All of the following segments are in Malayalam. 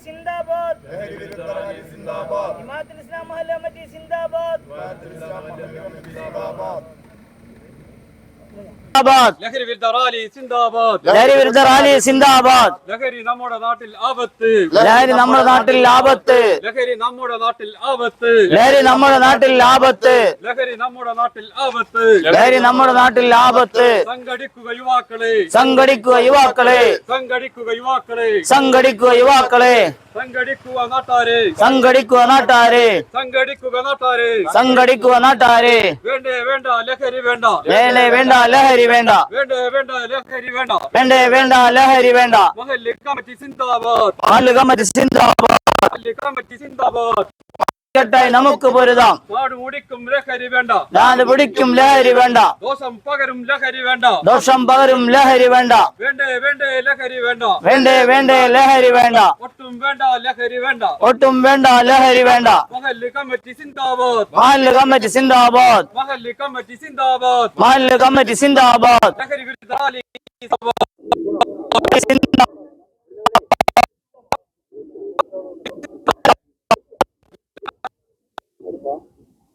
സിന്ദാബാദ്. ജമാഅത്തുൽ ഇസ്ലാം മഹല്ല് കമ്മിറ്റി സിന്ദാബാദ്. ലഹരി വിരുദ്ധ റാലി സിന്ദാബാദ്. ലഹരി വിരുദ്ധ റാലി സിന്ദാബാദ്. ലഹരി നമ്മുടെ നാട്ടിൽ ആപത്ത്. ലഹരി നമ്മുടെ നാട്ടിൽ ആപത്ത്. ലഹരി നമ്മുടെ നാട്ടിൽ ആപത്ത്. ലഹരി നമ്മുടെ നാട്ടിൽ ആപത്ത്. ലഹരി നമ്മുടെ നാട്ടിൽ ആപത്ത്. ലഹരി നമ്മുടെ നാട്ടിൽ ആപത്ത്. സംഘടിക്കുക യുവാക്കളെ. സംഘടിക്കുക യുവാക്കളെ. സംഘടിക്കുക യുവാക്കളെ. സംഘടിക്കുക യുവാക്കളെ. സംഘടിക്കുക നാട്ടാരെ. സംഘടിക്കുക നാട്ടാരെ. സംഘടിക്കുക നാട്ടാരെ. സംഘടിക്കുക നാട്ടാരെ. വേണ്ടേ വേണ്ട ലഹരി വേണ്ട. വേണ്ടേ വേണ്ട ലഹരി വേണ്ട. വേണ്ടേ വേണ്ട ലഹരി വേണ്ട. വേണ്ടേ വേണ്ട ലഹരി വേണ്ട. മഹല്ല് കമ്മിറ്റി സിന്ദാബാദ്. മഹല്ല് കമ്മിറ്റി സിന്ദാബാദ്. മഹല്ല് കമ്മിറ്റി സിന്ദാബാദ്. ഒറ്റക്കെട്ടായി നമുക്ക് പൊരുതാം. നാട് മുടിക്കും ലഹരി വേണ്ട. നാട് പിടിക്കും ലഹരി വേണ്ട. ദോഷം പകരും ലഹരി വേണ്ട. ദോഷം പകരും ലഹരി വേണ്ട. വേണ്ടേ വേണ്ടേ ലഹരി വേണ്ട. വേണ്ടേ വേണ്ടേ ലഹരി വേണ്ട. ഒട്ടും വേണ്ട ലഹരി വേണ്ട. ഒട്ടും വേണ്ട ലഹരി വേണ്ട. മഹല്ല് കമ്മിറ്റി സിന്ദാബാദ്. മഹല്ല് കമ്മിറ്റി സിന്ദാബാദ്. മഹല്ല് കമ്മിറ്റി സിന്ദാബാദ്. മഹല്ല് കമ്മിറ്റി സിന്ദാബാദ്. ലഹരി വിരുദ്ധ റാലി സിന്ദാബാദ്.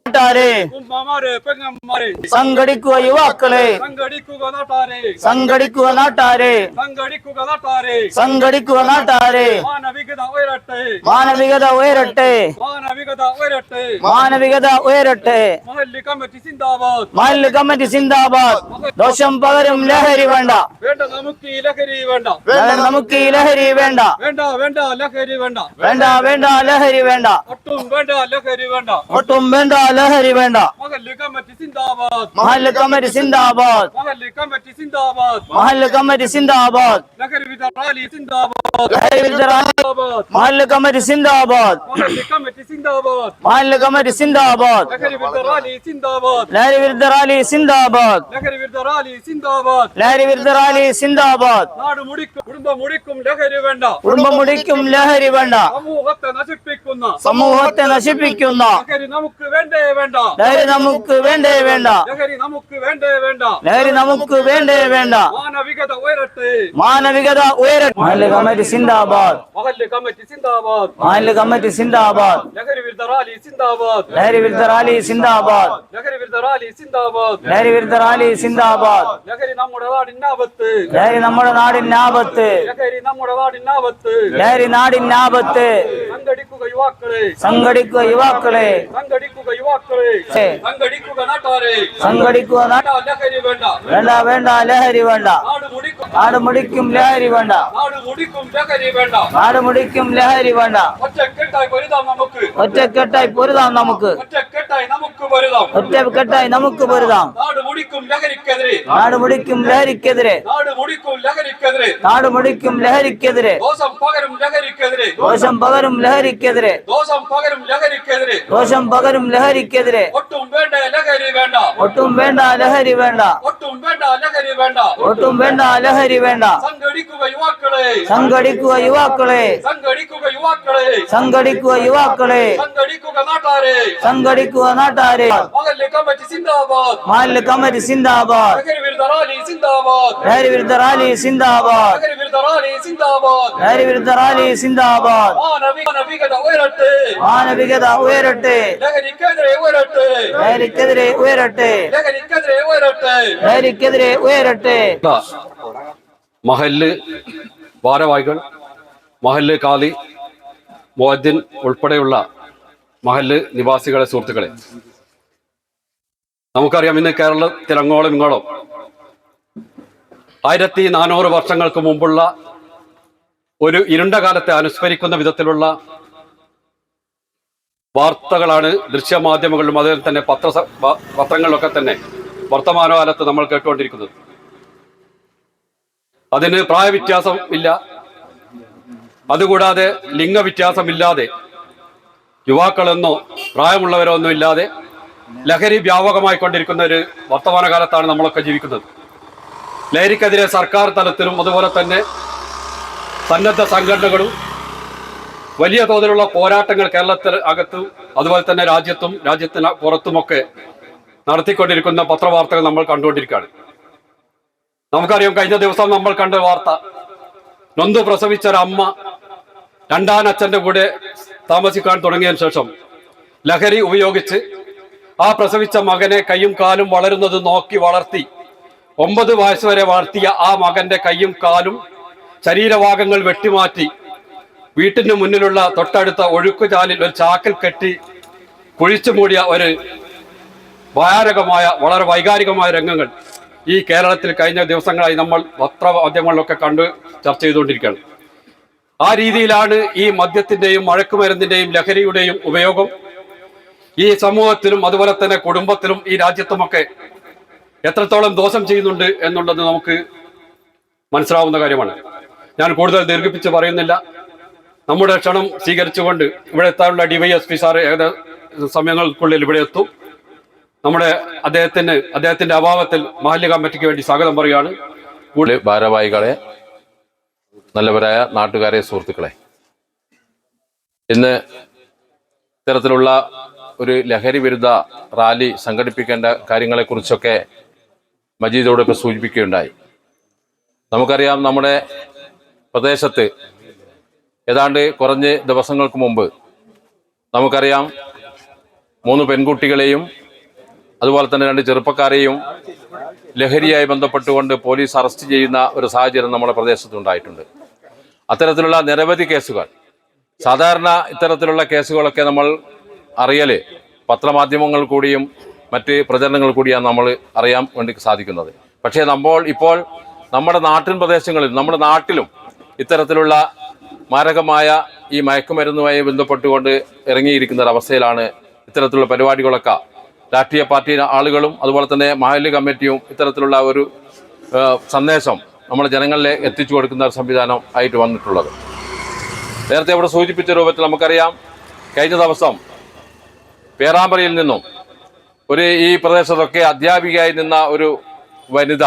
നാട്ടാരെ. ഉമ്മമാരെ പെങ്ങന്മാരെ. സംഘടിക്കുക യുവാക്കളെ. സംഘടിക്കുക നാട്ടാരെ. സംഘടിക്കുക നാട്ടാരെ. സംഘടിക്കുക നാട്ടാരെ. സംഘടിക്കുക നാട്ടാരെ. മാനവികത ഉയരട്ടെ. മാനവികത ഉയരട്ടെ. മാനവികത ഉയരട്ടെ. മാനവികത ഉയരട്ടെ. മഹല്ല് കമ്മിറ്റി സിന്ദാബാദ്. മഹല്ല് കമ്മിറ്റി സിന്ദാബാദ്. ദോഷം പകരും ലഹരി വേണ്ട. വേണ്ട നമുക്ക് ഈ ലഹരി വേണ്ട. നമുക്ക് ഈ ലഹരി വേണ്ട. വേണ്ട വേണ്ട ലഹരി വേണ്ട. വേണ്ട വേണ്ട ലഹരി വേണ്ട. ഒട്ടും വേണ്ട ലഹരി വേണ്ട. ഒട്ടും വേണ്ട ലഹരി വേണ്ട. മഹല്ല് കമ്മിറ്റി സിന്ദാബാദ്. മഹല്ല് കമ്മിറ്റി സിന്ദാബാദ്. മഹല്ല് കമ്മിറ്റി സിന്ദാബാദ്. മഹല്ല് കമ്മിറ്റി സിന്ദാബാദ്. ലഹരി വിരുദ്ധ റാലി സിന്ദാബാദ്. ലഹരി വിരുദ്ധ റാലി സിന്ദാബാദ്. മഹല്ല് കമ്മിറ്റി സിന്ദാബാദ്. മഹല്ല് കമ്മിറ്റി സിന്ദാബാദ്. മഹല്ല് കമ്മിറ്റി സിന്ദാബാദ്. ലഹരി വിരുദ്ധ റാലി സിന്ദാബാദ്. ലഹരി വിരുദ്ധ റാലി സിന്ദാബാദ്. ലഹരി വിരുദ്ധ റാലി സിന്ദാബാദ്. ലഹരി വിരുദ്ധ റാലി സിന്ദാബാദ്. നാട് മുടിക്കും കുടുംബം മുടിക്കും ലഹരി വേണ്ട. കുടുംബം മുടിക്കും ലഹരി വേണ്ട. സമൂഹത്തെ നശിപ്പിക്കുന്ന സമൂഹത്തെ നശിപ്പിക്കുന്ന ലഹരി നമുക്ക് വേണ്ടേ വേണ്ട. ലഹരി നമുക്ക് വേണ്ടേ വേണ്ട. ലഹരി നമുക്ക് വേണ്ടേ വേണ്ട. ലഹരി നമുക്ക് വേണ്ടേ വേണ്ട. മാനവികത ഉയരട്ടെ. മാനവികത ഉയരട്ടെ. മഹല്ല് കമ്മിറ്റി സിന്ദാബാദ്. മഹല്ല് കമ്മിറ്റി സിന്ദാബാദ്. മഹല്ല് കമ്മിറ്റി സിന്ദാബാദ്. ലഹരി വിരുദ്ധ റാലി സിന്ദാബാദ്. ലഹരി വിരുദ്ധ റാലി സിന്ദാബാദ്. ലഹരി വിരുദ്ധ റാലി സിന്ദാബാദ്. ലഹരി വിരുദ്ധ റാലി സിന്ദാബാദ്. ലഹരി നമ്മുടെ നാടിനാപത്ത്. ലഹരി നമ്മുടെ നാടിനാപത്ത്. ലഹരി നമ്മുടെ നാടിനാപത്ത്. ലഹരി നാടിനാപത്ത്. സംഘടിക്കുക യുവാക്കളെ. സംഘടിക്കുക യുവാക്കളെ. സംഘടിക്കുക യുവാക്കളെ. സംഘടിക്കുക നാട്ടാരെ. സംഘടിക്കുക ലഹരി വേണ്ട. വേണ്ട വേണ്ട ലഹരി വേണ്ട. നാട് മുടിക്കും. നാട് മുടിക്കും ലഹരി വേണ്ട. നാട് മുടിക്കും ലഹരി വേണ്ട. നാട് മുടിക്കും ലഹരി വേണ്ട. ഒറ്റക്കെട്ടായി പൊരുതാം നമുക്ക്. ഒറ്റക്കെട്ടായി പൊരുതാം നമുക്ക്. ഒറ്റക്കെട്ടായി നമുക്ക് പൊരുതാം. ഒറ്റക്കെട്ടായി നമുക്ക് പൊരുതാം. നാട് മുടിക്കും ലഹരിക്കെതിരെ. നാട് മുടിക്കും ലഹരിക്കെതിരെ. നാട് മുടിക്കും ലഹരിക്കെതിരെ. നാട് മുടിക്കും ലഹരിക്കെതിരെ. ദോഷം പകരും ലഹരിക്കെതിരെ. ദോഷം പകരും ലഹരിക്കെതിരെ. ദോഷം പകരും ലഹരിക്കെതിരെ. ദോഷം പകരും ലഹരിക്കെതിരെ. ഒട്ടും വേണ്ട ലഹരി വേണ്ട. ഒട്ടും വേണ്ട ലഹരി വേണ്ട. ഒട്ടും വേണ്ട ലഹരി വേണ്ട. ഒട്ടും വേണ്ട ലഹരി വേണ്ട. സംഘടിക്കുക യുവാക്കളെ. സംഘടിക്കുക യുവാക്കളെ. സംഘടിക്കുക യുവാക്കളെ. സംഘടിക്കുക യുവാക്കളെ. സംഘടിക്കുക നാട്ടാരെ. സംഘടിക്കുക നാട്ടാരെ. മഹല്ല് കമ്മിറ്റി സിന്ദാബാദ്. മഹല്ല് കമ്മിറ്റി സിന്ദാബാദ്. ലഹരി വിരുദ്ധ റാലി സിന്ദാബാദ്. ലഹരി വിരുദ്ധ റാലി സിന്ദാബാദ്. ലഹരി വിരുദ്ധ റാലി സിന്ദാബാദ്. ലഹരി വിരുദ്ധ റാലി സിന്ദാബാദ്. മാനവികത ഉയരട്ടെ. മാനവികത ഉയരട്ടെ. ലഹരിക്കെതിരെ ഉയരട്ടെ. ലഹരിക്കെതിരെ ഉയരട്ടെ. ലഹരിക്കെതിരെ ഉയരട്ടെ. ലഹരിക്കെതിരെ ഉയരട്ടെ. മഹല്ല് ഭാരവാഹികൾ, മഹല്ല് കാലി, മുഅദ്ദിൻ ഉൾപ്പെടെയുള്ള മഹല്ല് നിവാസികളെ, സുഹൃത്തുക്കളെ, നമുക്കറിയാം ഇന്ന് കേരളത്തിൽ അങ്ങോളം ഇങ്ങോളം 1400 വർഷങ്ങൾക്ക് മുമ്പുള്ള ഒരു ഇരുണ്ട കാലത്തെ അനുസ്മരിക്കുന്ന വിധത്തിലുള്ള വാർത്തകളാണ് ദൃശ്യമാധ്യമങ്ങളിലും അതുപോലെ തന്നെ പത്രങ്ങളിലൊക്കെ തന്നെ വർത്തമാനകാലത്ത് നമ്മൾ കേട്ടുകൊണ്ടിരിക്കുന്നത്. അതിന് പ്രായവ്യത്യാസം ഇല്ല, അതുകൂടാതെ ലിംഗവ്യത്യാസമില്ലാതെ യുവാക്കളെന്നോ പ്രായമുള്ളവരോ ഒന്നും ഇല്ലാതെ ലഹരി വ്യാപകമായിക്കൊണ്ടിരിക്കുന്ന ഒരു വർത്തമാനകാലത്താണ് നമ്മളൊക്കെ ജീവിക്കുന്നത്. ലഹരിക്കെതിരെ സർക്കാർ തലത്തിലും അതുപോലെ തന്നെ സന്നദ്ധ സംഘടനകളും വലിയ തോതിലുള്ള പോരാട്ടങ്ങൾ കേരളത്തിൽ അകത്തും അതുപോലെ തന്നെ രാജ്യത്തിന് പുറത്തുമൊക്കെ നടത്തിക്കൊണ്ടിരിക്കുന്ന പത്രവാർത്തകൾ നമ്മൾ കണ്ടുകൊണ്ടിരിക്കുകയാണ്. നമുക്കറിയാം, കഴിഞ്ഞ ദിവസം നമ്മൾ കണ്ട വാർത്ത, നൊന്തു പ്രസവിച്ച ഒരമ്മ രണ്ടാനച്ഛൻ്റെ കൂടെ താമസിക്കാൻ തുടങ്ങിയതിനു ശേഷം ലഹരി ഉപയോഗിച്ച് ആ പ്രസവിച്ച മകനെ കയ്യും കാലും വളരുന്നത് നോക്കി വളർത്തി 9 വയസ്സ് വരെ വളർത്തിയ ആ മകന്റെ കയ്യും കാലും ശരീരഭാഗങ്ങൾ വെട്ടിമാറ്റി വീട്ടിന് മുന്നിലുള്ള തൊട്ടടുത്ത ഒഴുക്കുചാലിൽ ഒരു ചാക്കിൽ കെട്ടി കുഴിച്ചു മൂടിയ ഒരു ഭയാനകമായ വളരെ വൈകാരികമായ രംഗങ്ങൾ ഈ കേരളത്തിൽ കഴിഞ്ഞ ദിവസങ്ങളായി നമ്മൾ പത്രമാധ്യമങ്ങളിലൊക്കെ കണ്ട് ചർച്ച ചെയ്തുകൊണ്ടിരിക്കുകയാണ്. ആ രീതിയിലാണ് ഈ മദ്യത്തിന്റെയും മയക്കുമരുന്നിന്റെയും ലഹരിയുടെയും ഉപയോഗം ഈ സമൂഹത്തിലും അതുപോലെ തന്നെ കുടുംബത്തിലും ഈ രാജ്യത്തുമൊക്കെ എത്രത്തോളം ദോഷം ചെയ്യുന്നുണ്ട് എന്നുള്ളത് നമുക്ക് മനസ്സിലാവുന്ന കാര്യമാണ്. ഞാൻ കൂടുതൽ ദീർഘിപ്പിച്ച് പറയുന്നില്ല. നമ്മുടെ ക്ഷണം സ്വീകരിച്ചുകൊണ്ട് ഇവിടെ എത്താനുള്ള DYSP സാർ ഏകദേശ സമയങ്ങൾക്കുള്ളിൽ ഇവിടെ എത്തും. അദ്ദേഹത്തിന്റെ അഭാവത്തിൽ മഹല്ല് കമ്മിറ്റിക്ക് വേണ്ടി സ്വാഗതം പറയുകയാണ്. ഭാരവാഹികളെ, നല്ലവരായ നാട്ടുകാരെ, സുഹൃത്തുക്കളെ, ഇന്ന് ഇത്തരത്തിലുള്ള ഒരു ലഹരി വിരുദ്ധ റാലി സംഘടിപ്പിക്കേണ്ട കാര്യങ്ങളെക്കുറിച്ചൊക്കെ മജീദോടൊക്കെ സൂചിപ്പിക്കുകയുണ്ടായി. നമുക്കറിയാം, നമ്മുടെ പ്രദേശത്ത് ഏതാണ്ട് കുറഞ്ഞ ദിവസങ്ങൾക്ക് മുമ്പ് നമുക്കറിയാം 3 പെൺകുട്ടികളെയും അതുപോലെ തന്നെ 2 ചെറുപ്പക്കാരെയും ലഹരിയായി ബന്ധപ്പെട്ടുകൊണ്ട് പോലീസ് അറസ്റ്റ് ചെയ്യുന്ന ഒരു സാഹചര്യം നമ്മുടെ പ്രദേശത്തുണ്ടായിട്ടുണ്ട്. അത്തരത്തിലുള്ള നിരവധി കേസുകൾ, സാധാരണ ഇത്തരത്തിലുള്ള കേസുകളൊക്കെ നമ്മൾ അറിയൽ പത്രമാധ്യമങ്ങൾ കൂടിയും മറ്റ് പ്രചരണങ്ങൾ കൂടിയാണ് നമ്മൾ അറിയാൻ വേണ്ടി സാധിക്കുന്നത്. പക്ഷേ ഇപ്പോൾ നമ്മുടെ നാട്ടിൻ പ്രദേശങ്ങളിൽ, നമ്മുടെ നാട്ടിലും ഇത്തരത്തിലുള്ള മാരകമായ ഈ മയക്കുമരുന്നുമായി ബന്ധപ്പെട്ടുകൊണ്ട് ഇറങ്ങിയിരിക്കുന്ന ഒരവസ്ഥയിലാണ്. ഇത്തരത്തിലുള്ള പരിപാടികളൊക്കെ രാഷ്ട്രീയ പാർട്ടി ആളുകളും അതുപോലെ തന്നെ മഹല്ല് കമ്മിറ്റിയും ഇത്തരത്തിലുള്ള ഒരു സന്ദേശം നമ്മൾ ജനങ്ങളിലെ എത്തിച്ചു കൊടുക്കുന്ന ഒരു സംവിധാനം ആയിട്ട് വന്നിട്ടുള്ളത്. നേരത്തെ ഇവിടെ സൂചിപ്പിച്ച രൂപത്തിൽ നമുക്കറിയാം, കഴിഞ്ഞ ദിവസം പേരാമ്പ്രയിൽ നിന്നും ഈ പ്രദേശത്തൊക്കെ അധ്യാപികയായി നിന്ന ഒരു വനിത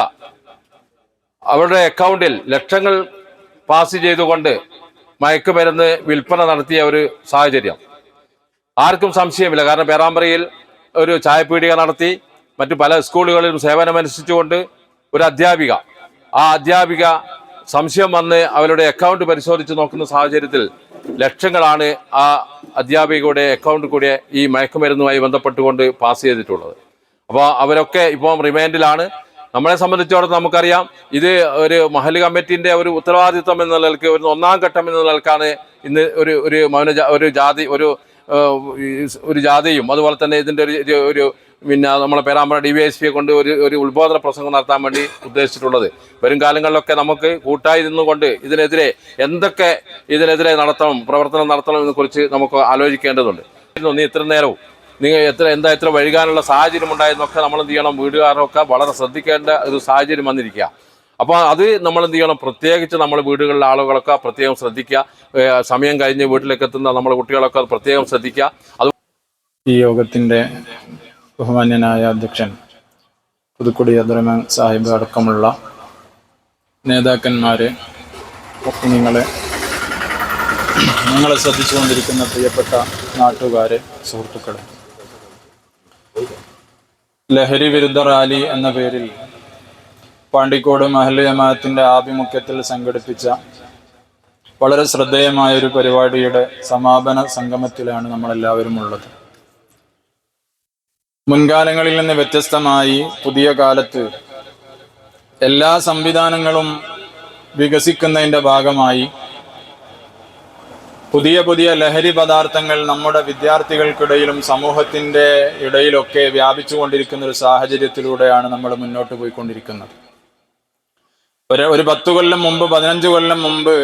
അവരുടെ അക്കൗണ്ടിൽ ലക്ഷങ്ങൾ പാസ് ചെയ്തുകൊണ്ട് മയക്കുമരുന്ന് വിൽപ്പന നടത്തിയ ഒരു സാഹചര്യം ആർക്കും സംശയമില്ല. കാരണം പേരാമ്പ്രയിൽ ഒരു ചായപ്പീടിക നടത്തി മറ്റു പല സ്കൂളുകളിലും സേവനമനുഷ്ഠിച്ചുകൊണ്ട് ഒരു അധ്യാപിക സംശയം വന്ന് അവരുടെ അക്കൗണ്ട് പരിശോധിച്ച് നോക്കുന്ന സാഹചര്യത്തിൽ ലക്ഷങ്ങളാണ് ആ അധ്യാപികയുടെ അക്കൗണ്ട് കൂടി ഈ മയക്കുമരുന്നുമായി ബന്ധപ്പെട്ടുകൊണ്ട് പാസ് ചെയ്തിട്ടുള്ളത്. അപ്പോൾ അവരൊക്കെ ഇപ്പം റിമാൻഡിലാണ്. നമ്മളെ സംബന്ധിച്ചിടത്തോളം നമുക്കറിയാം, ഇത് ഒരു മഹല്ല് കമ്മിറ്റിന്റെ ഒരു ഉത്തരവാദിത്വം എന്ന നിലയ്ക്ക് ഒരു 1ാം ഘട്ടം എന്ന നിലക്കാണ് ഇന്ന് ഒരു ജാഥയും അതുപോലെ തന്നെ ഇതിൻ്റെ ഒരു പിന്നെ നമ്മളെ പേരാമ്പ്ര DYSP കൊണ്ട് ഒരു ഉത്ബോധന പ്രസംഗം നടത്താൻ വേണ്ടി ഉദ്ദേശിച്ചിട്ടുള്ളത്. വരും കാലങ്ങളിലൊക്കെ നമുക്ക് കൂട്ടായി നിന്നുകൊണ്ട് ഇതിനെതിരെ പ്രവർത്തനം നടത്തണം എന്നതിനെക്കുറിച്ച് നമുക്ക് ആലോചിക്കേണ്ടതുണ്ട്. നീ ഇത്ര നേരവും എത്ര വൈകാനുള്ള സാഹചര്യം ഉണ്ടായെന്നൊക്കെ നമ്മൾ എന്ത് ചെയ്യണം, വീടുകാരൊക്കെ വളരെ ശ്രദ്ധിക്കേണ്ട ഒരു സാഹചര്യം വന്നിരിക്കുക. അപ്പോൾ അത് നമ്മൾ എന്ത് ചെയ്യണം, പ്രത്യേകിച്ച് നമ്മൾ വീടുകളിലെ ആളുകളൊക്കെ പ്രത്യേകം ശ്രദ്ധിക്കുക. സമയം കഴിഞ്ഞ് വീട്ടിലേക്ക് എത്തുന്ന നമ്മുടെ കുട്ടികളൊക്കെ പ്രത്യേകം ശ്രദ്ധിക്കുക. അത് ഈ യോഗത്തിൻ്റെ ബഹുമാന്യനായ അധ്യക്ഷൻ പുതുക്കുടി അബ്ദുറഹ്മാൻ സാഹിബ് അടക്കമുള്ള നേതാക്കന്മാരെ, നിങ്ങളെ ശ്രദ്ധിച്ചുകൊണ്ടിരിക്കുന്ന പ്രിയപ്പെട്ട നാട്ടുകാരെ, സുഹൃത്തുക്കളെ, ലഹരി വിരുദ്ധ റാലി എന്ന പേരിൽ പാണ്ടിക്കോട് മഹല്ല് ജമാഅത്തിന്റെ ആഭിമുഖ്യത്തിൽ സംഘടിപ്പിച്ച വളരെ ശ്രദ്ധേയമായ ഒരു പരിപാടിയുടെ സമാപന സംഗമത്തിലാണ് നമ്മളെല്ലാവരും ഉള്ളത്. മുൻകാലങ്ങളിൽ നിന്ന് വ്യത്യസ്തമായി പുതിയ കാലത്ത് എല്ലാ സംവിധാനങ്ങളും വികസിക്കുന്നതിൻ്റെ ഭാഗമായി പുതിയ ലഹരി പദാർത്ഥങ്ങൾ നമ്മുടെ വിദ്യാർത്ഥികൾക്കിടയിലും സമൂഹത്തിൻ്റെ ഇടയിലൊക്കെ വ്യാപിച്ചുകൊണ്ടിരിക്കുന്ന ഒരു സാഹചര്യത്തിലൂടെയാണ് നമ്മൾ മുന്നോട്ട് പോയിക്കൊണ്ടിരിക്കുന്നത്. ഒരു 10 കൊല്ലം മുമ്പ്, 15 കൊല്ലം മുമ്പ്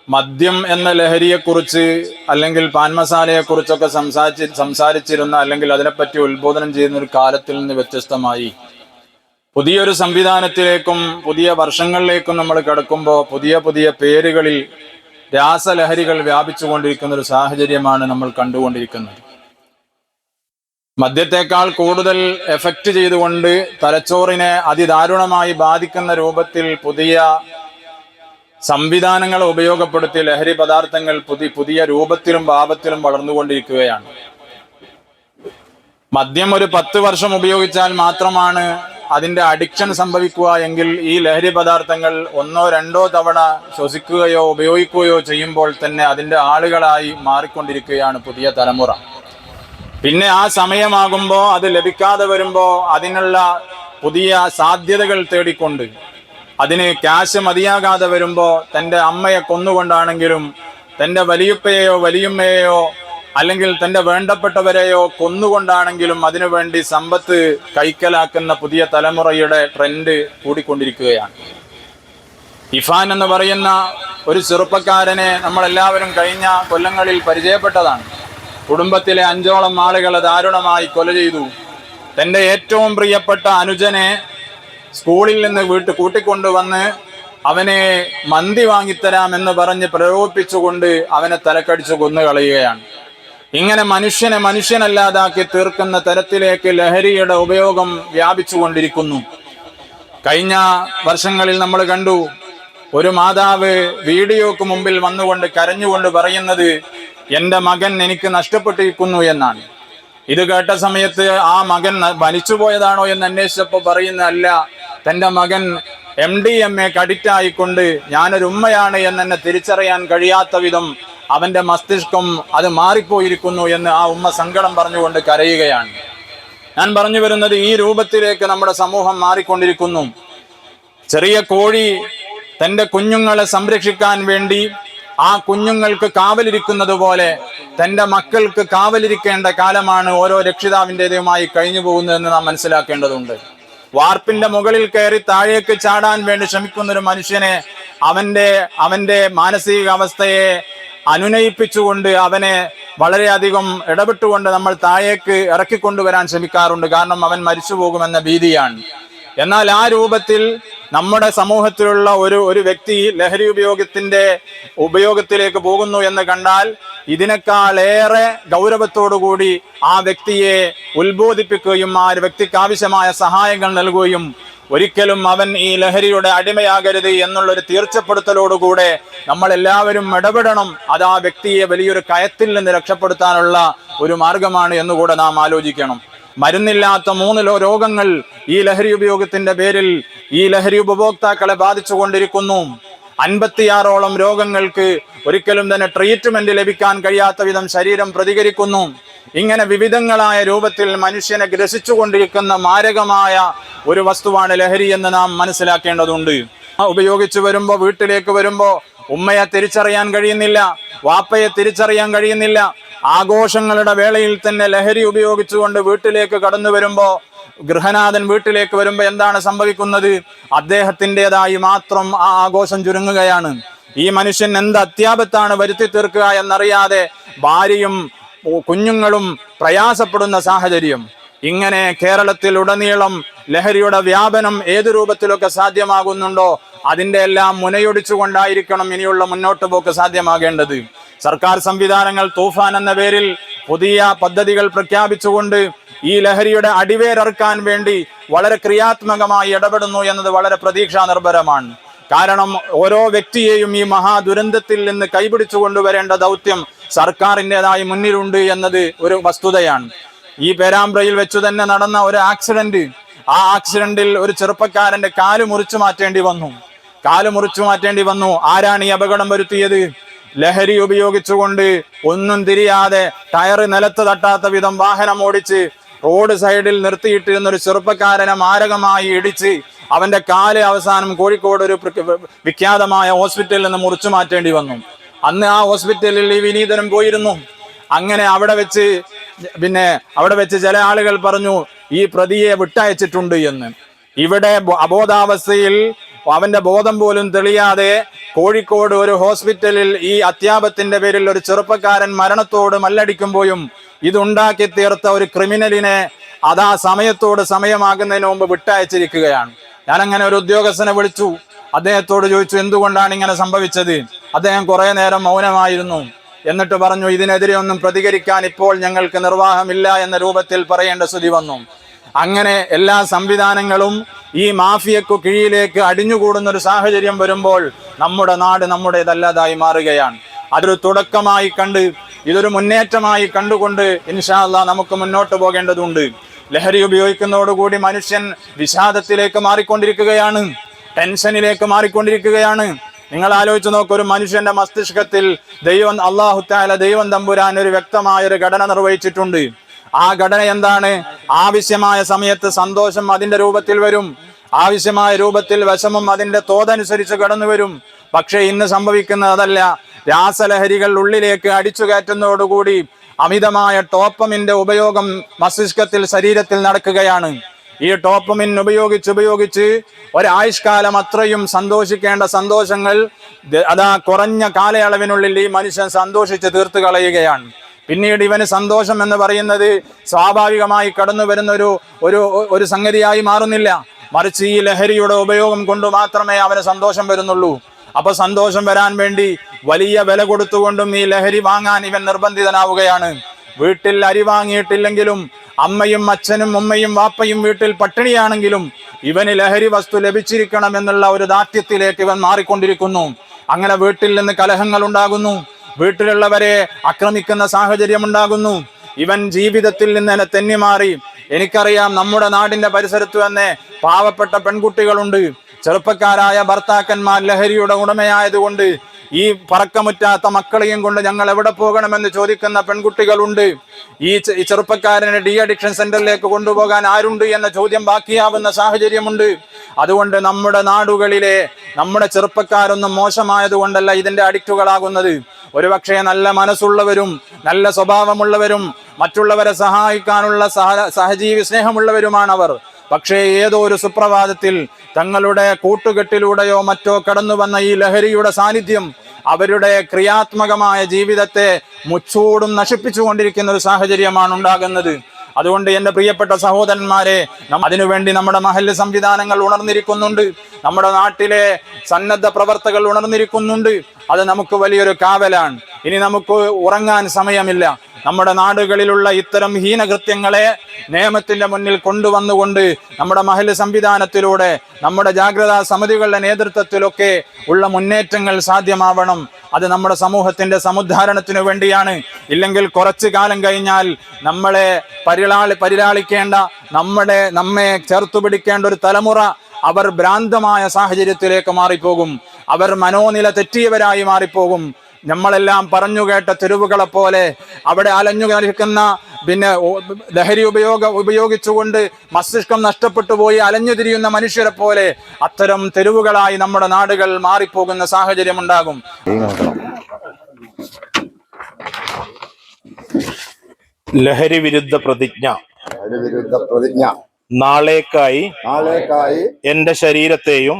മദ്യം എന്ന ലഹരിയെക്കുറിച്ച് അല്ലെങ്കിൽ പാൻമസാലയെക്കുറിച്ചൊക്കെ സംസാരിച്ചിരുന്ന അല്ലെങ്കിൽ അതിനെപ്പറ്റി ഉത്ബോധനം ചെയ്യുന്ന ഒരു കാലത്തിൽ നിന്ന് വ്യത്യസ്തമായി പുതിയൊരു സംവിധാനത്തിലേക്കും പുതിയ വർഷങ്ങളിലേക്കും നമ്മൾ കടക്കുമ്പോൾ പുതിയ പേരുകളിൽ രാസലഹരികൾ വ്യാപിച്ചുകൊണ്ടിരിക്കുന്ന ഒരു സാഹചര്യമാണ് നമ്മൾ കണ്ടുകൊണ്ടിരിക്കുന്നത്. മദ്യത്തെക്കാൾ കൂടുതൽ എഫക്റ്റ് ചെയ്തുകൊണ്ട് തലച്ചോറിനെ അതിദാരുണമായി ബാധിക്കുന്ന രൂപത്തിൽ പുതിയ സംവിധാനങ്ങൾ ഉപയോഗപ്പെടുത്തി ലഹരി പദാർത്ഥങ്ങൾ പുതിയ രൂപത്തിലും ഭാവത്തിലും വളർന്നുകൊണ്ടിരിക്കുകയാണ്. മദ്യം ഒരു 10 വർഷം ഉപയോഗിച്ചാൽ മാത്രമാണ് അതിൻ്റെ അഡിക്ഷൻ സംഭവിക്കുക എങ്കിൽ ഈ ലഹരി പദാർത്ഥങ്ങൾ ഒന്നോ രണ്ടോ തവണ ശ്വസിക്കുകയോ ഉപയോഗിക്കുകയോ ചെയ്യുമ്പോൾ തന്നെ അതിൻ്റെ ആളുകളായി മാറിക്കൊണ്ടിരിക്കുകയാണ് പുതിയ തലമുറ. പിന്നെ ആ സമയമാകുമ്പോൾ അത് ലഭിക്കാതെ വരുമ്പോൾ അതിനുള്ള പുതിയ സാധ്യതകൾ തേടിക്കൊണ്ട് അതിന് ക്യാഷ് മതിയാകാതെ വരുമ്പോൾ തൻ്റെ അമ്മയെ കൊന്നുകൊണ്ടാണെങ്കിലും തൻ്റെ വലിയുപ്പയെയോ വലിയുമ്മയെയോ അല്ലെങ്കിൽ തൻ്റെ വേണ്ടപ്പെട്ടവരെയോ കൊന്നുകൊണ്ടാണെങ്കിലും അതിനുവേണ്ടി സമ്പത്ത് കൈക്കലാക്കുന്ന പുതിയ തലമുറയുടെ ട്രെൻഡ് കൂടിക്കൊണ്ടിരിക്കുകയാണ്. ഇഫാൻ എന്ന് പറയുന്ന ഒരു ചെറുപ്പക്കാരനെ നമ്മളെല്ലാവരും കഴിഞ്ഞ കൊല്ലങ്ങളിൽ പരിചയപ്പെട്ടതാണ്. കുടുംബത്തിലെ 5ഓളം ആളുകളെ ദാരുണമായി കൊല ചെയ്തു. തൻ്റെ ഏറ്റവും പ്രിയപ്പെട്ട അനുജനെ സ്കൂളിൽ നിന്ന് കൂട്ടിക്കൊണ്ടുവന്ന് അവനെ മന്തി വാങ്ങിത്തരാമെന്ന് പറഞ്ഞ് പ്രലോഭിപ്പിച്ചുകൊണ്ട് അവനെ തലക്കടിച്ചു കൊന്നുകളയുകയാണ്. ഇങ്ങനെ മനുഷ്യനെ മനുഷ്യനല്ലാതാക്കി തീർക്കുന്ന തരത്തിലേക്ക് ലഹരിയുടെ ഉപയോഗം വ്യാപിച്ചുകൊണ്ടിരിക്കുന്നു. കഴിഞ്ഞ വർഷങ്ങളിൽ നമ്മൾ കണ്ടു ഒരു മാതാവ് വീഡിയോക്ക് മുമ്പിൽ വന്നുകൊണ്ട് കരഞ്ഞുകൊണ്ട് പറയുന്നത് എൻ്റെ മകൻ എനിക്ക് നഷ്ടപ്പെട്ടിരിക്കുന്നു എന്നാണ്. ഇത് കേട്ട സമയത്ത് ആ മകൻ മരിച്ചുപോയതാണോ എന്ന് അന്വേഷിച്ചപ്പോൾ പറയുന്നതല്ല, തൻ്റെ മകൻ MDMA അഡിക്റ്റായിക്കൊണ്ട് ഞാനൊരു ഉമ്മയാണ് എന്നെ തിരിച്ചറിയാൻ കഴിയാത്ത വിധം അവൻ്റെ മസ്തിഷ്കം അത് മാറിപ്പോയിരിക്കുന്നു എന്ന് ആ ഉമ്മ സങ്കടം പറഞ്ഞുകൊണ്ട് കരയുകയാണ്. ഞാൻ പറഞ്ഞു വരുന്നത് ഈ രൂപത്തിലേക്ക് നമ്മുടെ സമൂഹം മാറിക്കൊണ്ടിരിക്കുന്നു. ചെറിയ കോഴി തൻ്റെ കുഞ്ഞുങ്ങളെ സംരക്ഷിക്കാൻ വേണ്ടി ആ കുഞ്ഞുങ്ങൾക്ക് കാവലിരിക്കുന്നത് പോലെ തൻ്റെ മക്കൾക്ക് കാവലിരിക്കേണ്ട കാലമാണ് ഓരോ രക്ഷിതാവിൻ്റെതുമായി കഴിഞ്ഞു പോകുന്നതെന്ന് നാം മനസ്സിലാക്കേണ്ടതുണ്ട്. വാർപ്പിന്റെ മുകളിൽ കയറി താഴേക്ക് ചാടാൻ വേണ്ടി ശ്രമിക്കുന്ന ഒരു മനുഷ്യനെ അവന്റെ മാനസികാവസ്ഥയെ അനുനയിപ്പിച്ചുകൊണ്ട് അവനെ വളരെയധികം ഇടപെട്ടുകൊണ്ട് നമ്മൾ താഴേക്ക് ഇറക്കിക്കൊണ്ടുവരാൻ ശ്രമിക്കാറുണ്ട്. കാരണം അവൻ മരിച്ചു പോകുമെന്ന ഭീതിയാണ്. എന്നാൽ ആ രൂപത്തിൽ നമ്മുടെ സമൂഹത്തിലുള്ള ഒരു വ്യക്തി ലഹരി ഉപയോഗത്തിലേക്ക് പോകുന്നു എന്ന് കണ്ടാൽ ഇതിനേക്കാളേറെ ഗൗരവത്തോടുകൂടി ആ വ്യക്തിയെ ഉത്ബോധിപ്പിക്കുകയും ആ വ്യക്തിക്ക് ആവശ്യമായ സഹായങ്ങൾ നൽകുകയും ഒരിക്കലും അവൻ ഈ ലഹരിയുടെ അടിമയാകരുത് എന്നുള്ളൊരു തീർച്ചപ്പെടുത്തലോടുകൂടെ നമ്മൾ എല്ലാവരും ഇടപെടണം. അത് ആ വ്യക്തിയെ വലിയൊരു കയത്തിൽ നിന്ന് രക്ഷപ്പെടുത്താനുള്ള ഒരു മാർഗമാണ് എന്നുകൂടെ നാം ആലോചിക്കണം. മരുന്നില്ലാത്ത 3 രോഗങ്ങൾ ഈ ലഹരി ഉപയോഗത്തിന്റെ പേരിൽ ഈ ലഹരി ഉപഭോക്താക്കളെ ബാധിച്ചുകൊണ്ടിരിക്കുന്നു. 56ഓളം രോഗങ്ങൾക്ക് ഒരിക്കലും തന്നെ ട്രീറ്റ്മെന്റ് ലഭിക്കാൻ കഴിയാത്ത വിധം ശരീരം പ്രതികരിക്കുന്നു. ഇങ്ങനെ വിവിധങ്ങളായ രൂപത്തിൽ മനുഷ്യനെ ഗ്രസിച്ചുകൊണ്ടിരിക്കുന്ന മാരകമായ ഒരു വസ്തുവാണ് ലഹരി എന്ന് നാം മനസ്സിലാക്കേണ്ടതുണ്ട്. ഉപയോഗിച്ചു വരുമ്പോൾ വീട്ടിലേക്ക് വരുമ്പോൾ ഉമ്മയെ തിരിച്ചറിയാൻ കഴിയുന്നില്ല, വാപ്പയെ തിരിച്ചറിയാൻ കഴിയുന്നില്ല. ആഘോഷങ്ങളുടെ വേളയിൽ തന്നെ ലഹരി ഉപയോഗിച്ചുകൊണ്ട് വീട്ടിലേക്ക് കടന്നു വരുമ്പോൾ ഗൃഹനാഥൻ വീട്ടിലേക്ക് വരുമ്പോൾ എന്താണ് സംഭവിക്കുന്നത്? അദ്ദേഹത്തിൻ്റെതായി മാത്രം ആ ആഘോഷം ചുരുങ്ങുകയാണ്. ഈ മനുഷ്യൻ എന്ത് അത്യാപത്താണ് വരുത്തി തീർക്കുക എന്നറിയാതെ ഭാര്യയും കുഞ്ഞുങ്ങളും പ്രയാസപ്പെടുന്ന സാഹചര്യം. ഇങ്ങനെ കേരളത്തിൽ ഉടനീളം ലഹരിയുടെ വ്യാപനം ഏതു രൂപത്തിലൊക്കെ സാധ്യമാകുന്നുണ്ടോ അതിൻ്റെ എല്ലാം മുനയൊടിച്ചുകൊണ്ടായിരിക്കണം ഇനിയുള്ള മുന്നോട്ട് പോക്ക് സാധ്യമാകേണ്ടത്. സർക്കാർ സംവിധാനങ്ങൾ തൂഫാൻ എന്ന പേരിൽ പുതിയ പദ്ധതികൾ പ്രഖ്യാപിച്ചുകൊണ്ട് ഈ ലഹരിയുടെ അടിവേരറുക്കാൻ വേണ്ടി വളരെ ക്രിയാത്മകമായി ഇടപെടുന്നു എന്നത് വളരെ പ്രതീക്ഷാ നിർഭരമാണ്. കാരണം ഓരോ വ്യക്തിയെയും ഈ മഹാദുരന്തത്തിൽ നിന്ന് കൈപിടിച്ചു കൊണ്ടുവരേണ്ട ദൗത്യം സർക്കാരിൻ്റെതായി മുന്നിലുണ്ട് എന്നത് ഒരു വസ്തുതയാണ്. ഈ പേരാമ്പ്രയിൽ വെച്ചു തന്നെ നടന്ന ഒരു ആക്സിഡന്റ്, ആ ആക്സിഡന്റിൽ ഒരു ചെറുപ്പക്കാരന്റെ കാല് മുറിച്ചു മാറ്റേണ്ടി വന്നു. ആരാണ് ഈ അപകടം വരുത്തിയത്? ലഹരി ഉപയോഗിച്ചുകൊണ്ട് ഒന്നും തിരിയാതെ ടയറ് നിലത്ത് തട്ടാത്ത വിധം വാഹനം ഓടിച്ച് റോഡ് സൈഡിൽ നിർത്തിയിട്ടിരുന്ന ഒരു ചെറുപ്പക്കാരനെ മാരകമായി ഇടിച്ച് അവന്റെ കാല് അവസാനം കോഴിക്കോട് ഒരു വിഖ്യാതമായ ഹോസ്പിറ്റലിൽ നിന്ന് മുറിച്ചു മാറ്റേണ്ടി വന്നു. അന്ന് ആ ഹോസ്പിറ്റലിൽ ഈ വിനീതനും പോയിരുന്നു. അങ്ങനെ അവിടെ വെച്ച് ചില ആളുകൾ പറഞ്ഞു ഈ പ്രതിയെ വിട്ടയച്ചിട്ടുണ്ട് എന്ന്. ഇവിടെ അബോധാവസ്ഥയിൽ അവന്റെ ബോധം പോലും തെളിയാതെ കോഴിക്കോട് ഒരു ഹോസ്പിറ്റലിൽ ഈ അത്യാപത്തിന്റെ പേരിൽ ഒരു ചെറുപ്പക്കാരൻ മരണത്തോട് മല്ലടിക്കുമ്പോഴും ഇതുണ്ടാക്കി തീർത്ത ഒരു ക്രിമിനലിനെ അതാ സമയമാകുന്നതിന് മുമ്പ് വിട്ടയച്ചിരിക്കുകയാണ്. ഞാൻ അങ്ങനെ ഒരു ഉദ്യോഗസ്ഥനെ വിളിച്ചു, അദ്ദേഹത്തോട് ചോദിച്ചു എന്തുകൊണ്ടാണ് ഇങ്ങനെ സംഭവിച്ചത്. അദ്ദേഹം കുറെ നേരം മൗനമായിരുന്നു. എന്നിട്ട് പറഞ്ഞു ഇതിനെതിരെ ഒന്നും പ്രതികരിക്കാൻ ഇപ്പോൾ ഞങ്ങൾക്ക് നിർവാഹമില്ല എന്ന രൂപത്തിൽ പറയേണ്ട സ്ഥിതി വന്നു. അങ്ങനെ എല്ലാ സംവിധാനങ്ങളും ഈ മാഫിയക്കു കീഴിലേക്ക് അടിഞ്ഞുകൂടുന്ന ഒരു സാഹചര്യം വരുമ്പോൾ നമ്മുടെ നാട് നമ്മുടേതല്ലാതായി മാറുകയാണ്. അതൊരു തുടക്കമായി കണ്ട് ഇതൊരു മുന്നേറ്റമായി കണ്ടുകൊണ്ട് ഇൻഷാ അല്ലാഹ് നമുക്ക് മുന്നോട്ട് പോകേണ്ടതുണ്ട്. ലഹരി ഉപയോഗിക്കുന്നതോടുകൂടി മനുഷ്യൻ വിഷാദത്തിലേക്ക് മാറിക്കൊണ്ടിരിക്കുകയാണ്, ടെൻഷനിലേക്ക് മാറിക്കൊണ്ടിരിക്കുകയാണ്. നിങ്ങൾ ആലോചിച്ച് നോക്കൂ, ഒരു മനുഷ്യന്റെ മസ്തിഷ്കത്തിൽ അല്ലാഹു തആല ദൈവം തമ്പുരാൻ ഒരു വ്യക്തമായ ഒരു ഘടന നിർവഹിച്ചിട്ടുണ്ട്. ആ ഘടന എന്താണ്? ആവശ്യമായ സമയത്ത് സന്തോഷം അതിന്റെ രൂപത്തിൽ വരും, ആവശ്യമായ രൂപത്തിൽ വിഷമം അതിന്റെ തോതനുസരിച്ച് കടന്നു വരും. പക്ഷെ ഇന്ന് സംഭവിക്കുന്നത് അതല്ല. രാസലഹരികൾ ഉള്ളിലേക്ക് അടിച്ചു കയറ്റുന്നതോടുകൂടി അമിതമായ ഡോപ്പമിന്റെ ഉപയോഗം മസ്തിഷ്കത്തിൽ, ശരീരത്തിൽ നടക്കുകയാണ്. ഈ ഡോപ്പമിൻ ഉപയോഗിച്ച് ഒരായുഷ്കാലം അത്രയും സന്തോഷിക്കേണ്ട സന്തോഷങ്ങൾ അതാ കുറഞ്ഞ കാലയളവിനുള്ളിൽ ഈ മനുഷ്യൻ സന്തോഷിച്ച് തീർത്തു കളയുകയാണ്. പിന്നീട് ഇവന് സന്തോഷം എന്ന് പറയുന്നത് സ്വാഭാവികമായി കടന്നു വരുന്ന ഒരു സംഗതിയായി മാറുന്നില്ല. മറിച്ച് ഈ ലഹരിയുടെ ഉപയോഗം കൊണ്ട് മാത്രമേ അവന് സന്തോഷം വരുന്നുള്ളൂ. അപ്പൊ സന്തോഷം വരാൻ വേണ്ടി വലിയ വില കൊടുത്തുകൊണ്ടും ഈ ലഹരി വാങ്ങാൻ ഇവൻ നിർബന്ധിതനാവുകയാണ്. വീട്ടിൽ അരി വാങ്ങിയിട്ടില്ലെങ്കിലും, അമ്മയും അച്ഛനും ഉമ്മയും വാപ്പയും വീട്ടിൽ പട്ടിണിയാണെങ്കിലും ഇവന് ലഹരി വസ്തു ലഭിച്ചിരിക്കണം എന്നുള്ള ഒരു ദാർഢ്യത്തിലേക്ക് ഇവൻ മാറിക്കൊണ്ടിരിക്കുന്നു. അങ്ങനെ വീട്ടിൽ നിന്ന് കലഹങ്ങൾ ഉണ്ടാകുന്നു, വീട്ടിലുള്ളവരെ ആക്രമിക്കുന്ന സാഹചര്യം ഉണ്ടാകുന്നു. ഇവൻ ജീവിതത്തിൽ നിന്ന് തെന്നിമാറി. എനിക്കറിയാം, നമ്മുടെ നാടിന്റെ പരിസരത്ത് തന്നെ പാവപ്പെട്ട പെൺകുട്ടികളുണ്ട്. ചെറുപ്പക്കാരായ ഭർത്താക്കന്മാർ ലഹരിയുടെ ഉടമയായതുകൊണ്ട് ഈ പറക്കമുറ്റാത്ത മക്കളെയും കൊണ്ട് ഞങ്ങൾ എവിടെ പോകണമെന്ന് ചോദിക്കുന്ന പെൺകുട്ടികളുണ്ട്. ഈ ചെറുപ്പക്കാരനെ ഡി അഡിക്ഷൻ സെന്ററിലേക്ക് കൊണ്ടുപോകാൻ ആരുണ്ട് എന്ന ചോദ്യം ബാക്കിയാവുന്ന സാഹചര്യമുണ്ട്. അതുകൊണ്ട് നമ്മുടെ നാടുകളിലെ നമ്മുടെ ചെറുപ്പക്കാരൊന്നും മോശമായതുകൊണ്ടല്ല ഇതിന്റെ അഡിക്റ്റുകളാകുന്നത്. ഒരുപക്ഷെ നല്ല മനസ്സുള്ളവരും നല്ല സ്വഭാവമുള്ളവരും മറ്റുള്ളവരെ സഹായിക്കാനുള്ള സഹജീവി സ്നേഹമുള്ളവരുമാണവർ. പക്ഷേ ഏതോ ഒരു സുപ്രഭാതത്തിൽ തങ്ങളുടെ കൂട്ടുകെട്ടിലൂടെയോ മറ്റോ കടന്നു വന്ന ഈ ലഹരിയുടെ സാന്നിധ്യം അവരുടെ ക്രിയാത്മകമായ ജീവിതത്തെ മുച്ചൂടും നശിപ്പിച്ചുകൊണ്ടിരിക്കുന്ന ഒരു സാഹചര്യമാണ് ഉണ്ടാകുന്നത്. അതുകൊണ്ട് എൻ്റെ പ്രിയപ്പെട്ട സഹോദരന്മാരെ, അതിനുവേണ്ടി നമ്മുടെ മഹല്ല് സംവിധാനങ്ങൾ ഉണർന്നിരിക്കുന്നുണ്ട്, നമ്മുടെ നാട്ടിലെ സന്നദ്ധ പ്രവർത്തകർ ഉണർന്നിരിക്കുന്നുണ്ട്. അത് നമുക്ക് വലിയൊരു കാവലാണ്. ഇനി നമുക്ക് ഉറങ്ങാൻ സമയമില്ല. നമ്മുടെ നാടുകളിലുള്ള ഇത്തരം ഹീനകൃത്യങ്ങളെ നിയമത്തിന്റെ മുന്നിൽ കൊണ്ടുവന്നുകൊണ്ട് നമ്മുടെ മഹല്ല് സംവിധാനത്തിലൂടെ നമ്മുടെ ജാഗ്രതാ സമിതികളുടെ നേതൃത്വത്തിലൊക്കെ ഉള്ള മുന്നേറ്റങ്ങൾ സാധ്യമാവണം. അത് നമ്മുടെ സമൂഹത്തിന്റെ സമുദ്ധാരണത്തിനു വേണ്ടിയാണ്. ഇല്ലെങ്കിൽ കുറച്ചു കാലം കഴിഞ്ഞാൽ നമ്മളെ പരിലാളിക്കേണ്ട, നമ്മെ ചേർത്തു പിടിക്കേണ്ട ഒരു തലമുറ അവർ ഭ്രാന്തമായ സാഹചര്യത്തിലേക്ക് മാറിപ്പോകും. അവർ മനോനില തെറ്റിയവരായി മാറിപ്പോകും. നമ്മളെല്ലാം പറഞ്ഞു കേട്ട തെരുവുകളെ പോലെ അവിടെ അലഞ്ഞു നിൽക്കുന്ന ലഹരി ഉപയോഗിച്ചുകൊണ്ട് മസ്തിഷ്കം നഷ്ടപ്പെട്ടു പോയി അലഞ്ഞു തിരിയുന്ന മനുഷ്യരെ പോലെ അത്തരം തെരുവുകളായി നമ്മുടെ നാടുകൾ മാറിപ്പോകുന്ന സാഹചര്യം ഉണ്ടാകും. ലഹരി വിരുദ്ധ പ്രതിജ്ഞ. നാളേക്കായി എന്റെ ശരീരത്തെയും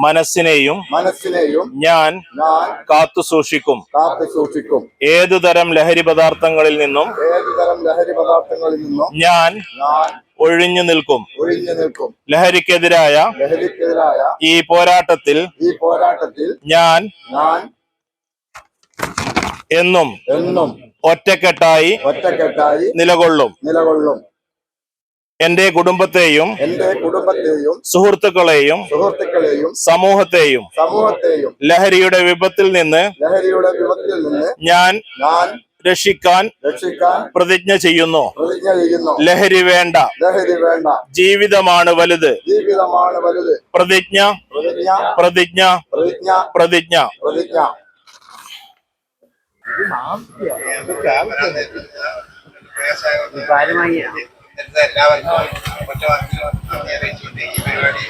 മനസ്സിനെയും ഞാൻ കാത്തു സൂക്ഷിക്കും. ഏതുതരം ലഹരി പദാർത്ഥങ്ങളിൽ നിന്നും ഞാൻ ഒഴിഞ്ഞു നിൽക്കും. ലഹരിക്കെതിരായ ഈ പോരാട്ടത്തിൽ ഞാൻ എന്നും ഒറ്റക്കെട്ടായി നിലകൊള്ളും. എന്റെ കുടുംബത്തെയും സുഹൃത്തുക്കളെയും സമൂഹത്തെയും ലഹരിയുടെ വിപത്തിൽ നിന്ന് ഞാൻ രക്ഷിക്കാൻ പ്രതിജ്ഞ ചെയ്യുന്നു. ലഹരി വേണ്ട, ജീവിതമാണ് വലുത്. പ്രതിജ്ഞ പ്രതിജ്ഞ പ്രതിജ്ഞ. എല്ലാവർക്കും ഒറ്റ വാക്കിൽ നന്ദി അറിയിച്ചുകൊണ്ട് ഈ പരിപാടി